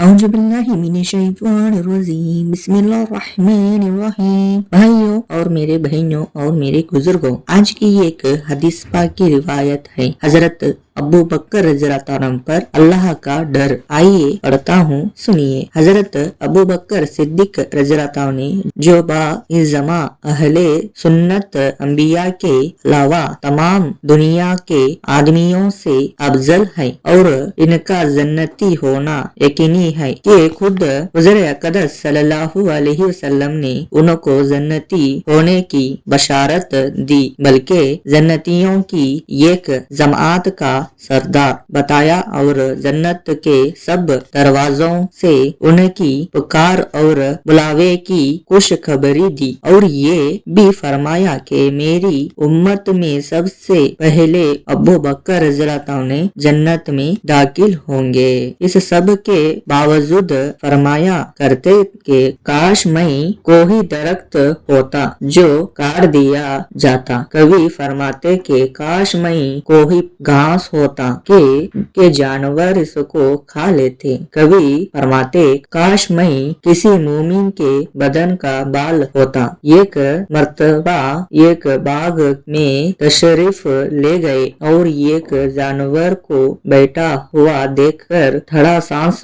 औज़ु बिल्लाहि मिनश्शैतानिर्रजीम बिस्मिल्लाहिर्रहमानिर्रहीम। भाइयों और मेरे बहनों और मेरे बुजुर्गों, आज की एक हदीस पाक की रिवायत है हजरत अबू बकर रज़ियल्लाहु अन्हु पर अल्लाह का डर। आइए पढ़ता हूँ, सुनिए। हजरत अबू बकर सिद्दीक रज़ियल्लाहु अन्हु ने जो बा-इज़्ज़मा अहले सुन्नत अंबिया के अलावा तमाम दुनिया के आदमियों से अफजल है और इनका जन्नती होना यकीनी है कि खुद हुज़ूर अक़दस सल्लल्लाहु अलैहि वसल्लम ने उनको जन्नती होने की बशारत दी, बल्कि जन्नतियों की एक जमात का सरदार बताया और जन्नत के सब दरवाजों से उनकी पुकार और बुलावे की खुशखबरी दी और ये भी फरमाया कि मेरी उम्मत में सबसे पहले अबू बकर रज़ियल्लाहु अन्हु जन्नत में दाखिल होंगे। इस सब के बावजूद फरमाया करते कि काश मैं कोई दरख्त होता जो काट दिया जाता। कभी फरमाते कि काश मैं कोई घास होता कि जानवर इसको खा लेते। कभी फरमाते काश मैं किसी मोमिन के बदन का बाल होता। एक मर्तबा एक बाग में तशरीफ ले गए और एक जानवर को बैठा हुआ देखकर थोड़ा सांस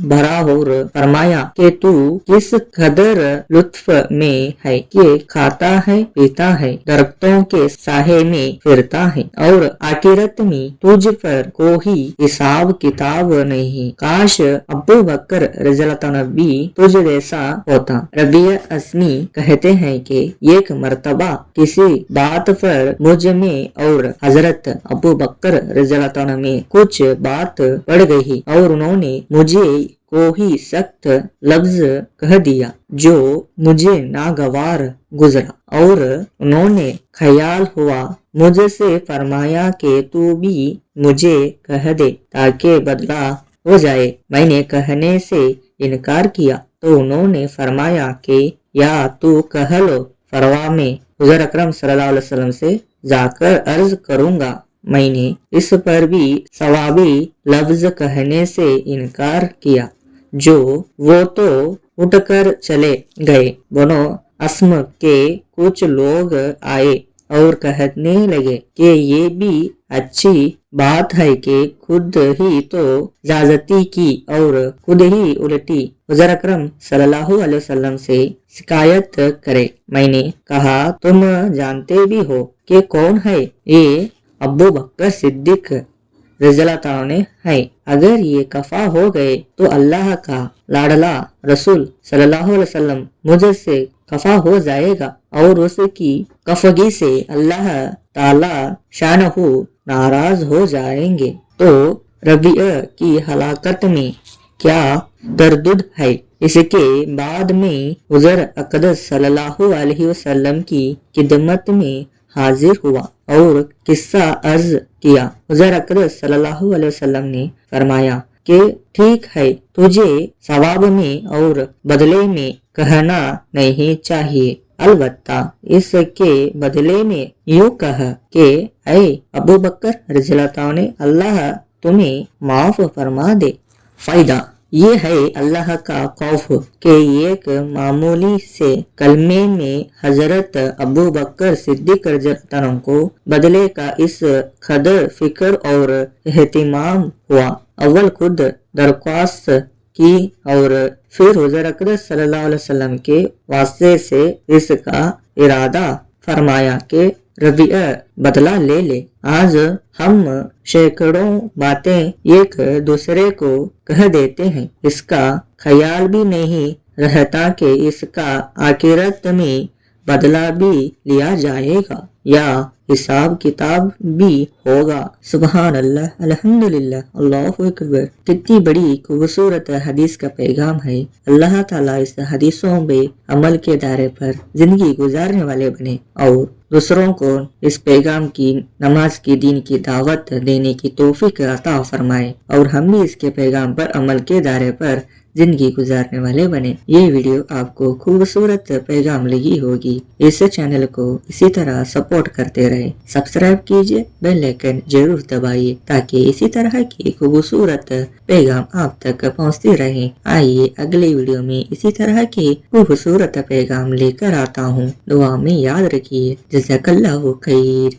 भरा और फरमाया कि तू किस कदर लुत्फ में है कि खाता है, पीता है, दरख्तों के साहे में फिरता है और आखिरत में तुझ पर कोई हिसाब किताब नहीं। काश अबू बकर रज़ियल्लाहु अन्हु भी तुझ जैसा होता। रबिया अस्मी कहते हैं कि एक मर्तबा किसी बात पर मुझ में और हजरत अबू बकर रज़ियल्लाहु अन्हु में कुछ बात पड़ गई और उन्होंने मुझे कोई सख्त लफ्ज कह दिया जो मुझे नागवार गुजरा और उन्होंने ख्याल हुआ मुझसे फरमाया कि तू भी मुझे कह दे ताकि बदला हो जाए। मैंने कहने से इनकार किया तो उन्होंने फरमाया कि या तू कह लो, फरवा में हुज़ूर अकरम सल्लल्लाहु अलैहि वसल्लम से जाकर अर्ज करूंगा। मैंने इस पर भी सवाबी लफ्ज कहने से इनकार किया जो वो तो उठकर चले गए। बनो अस्म के कुछ लोग आए और कहने लगे कि ये भी अच्छी बात है कि खुद ही तो ज्यादती की और खुद ही उल्टी हुज़ूर अकरम सल्लल्लाहु अलैहि वसल्लम से शिकायत करे। मैंने कहा तुम जानते भी हो कि कौन है ये? अबू बकर सिद्दीक रज़ियल्लाहु अन्हु है। अगर ये कफा हो गए तो अल्लाह का लाडला रसूल सल्लल्लाहु अलैहि वसल्लम मुझसे कफा हो जाएगा और उसकी कफगी से अल्लाह ताला शानहू नाराज हो जाएंगे। तो रबिया की हलाकत में क्या दर्द है। इसके बाद में हुज़ूर अक़दस सल्लल्लाहु अलैहि वसल्लम की खिदमत में हाजिर हुआ और किस्सा अर्ज किया। हुज़ूर अक़दस सल्लल्लाहु अलैहि वसल्लम ने फरमाया कि ठीक है, तुझे सवाब में और बदले में कहना नहीं चाहिए, अलबत्ता इसके बदले में यूँ कह कि ऐ अबू बकर रज़ियल्लाहु अन्हु, अल्लाह तुम्हें माफ फरमा दे। फायदा ये है अल्लाह का खौफ के एक मामूली से कलमे में हजरत अबू बकर सिद्दीक रज़ियल्लाहु अन्हु को बदले का इस कदर फिक्र और एहतिमाम हुआ। अव्वल खुद दरख्वास्त की और फिर हुज़ूर अक़दस सल्लल्लाहु अलैहि वसल्लम के वास्ते से इसका इरादा फरमाया कि रबिया बदला ले ले। आज हम सैकड़ों बातें एक दूसरे को कह देते हैं, इसका ख्याल भी नहीं रहता कि इसका आखिरत में बदला भी लिया जाएगा या हिसाब किताब भी होगा। सुभान अल्लाह, अल्हम्दुलिल्लाह, अल्लाहु अकबर। कितनी बड़ी खूबसूरत हदीस का पैगाम है। अल्लाह ताला इस हदीसों में अमल के दायरे पर जिंदगी गुजारने वाले बने और दूसरों को इस पैगाम की, नमाज की, दीन की दावत देने की तौफीक अता फरमाए और हम भी इसके पैगाम पर अमल के दायरे पर जिंदगी गुजारने वाले बने। ये वीडियो आपको खूबसूरत पैगाम लगी होगी। इस चैनल को इसी तरह सपोर्ट करते रहे। गए। सब्सक्राइब कीजिए, बेल आइकन जरूर दबाइए ताकि इसी तरह की खूबसूरत पैगाम आप तक पहुंचती रहे। आइए अगले वीडियो में इसी तरह के खूबसूरत पैगाम लेकर आता हूँ। दुआ में याद रखिए। जज़ाकल्लाहु खैर।